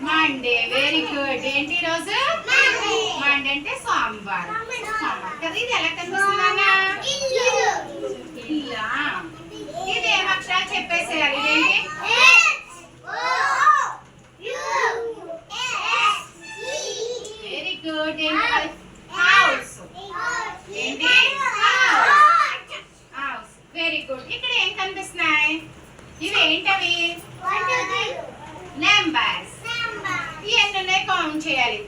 Monday. Very good. ఏంటి రోజు? Monday అంటే సోమవారం. కదా ఇది ఎలా కనిపిస్తుందన్నా? ఇల్లా. ఇది ఏం అక్షరాలు చెప్పేసేయాలి. ఇదేంటి? Very good. ఏంటి? హౌస్. ఏంటి? హౌస్. Very good. ఇక్కడ ఏం కనిపిస్తున్నాయి? ఇవి ఏంటవి? నెంబర్స్. ఎన్ని ఉన్నాయి కౌంట్ చేయాలి.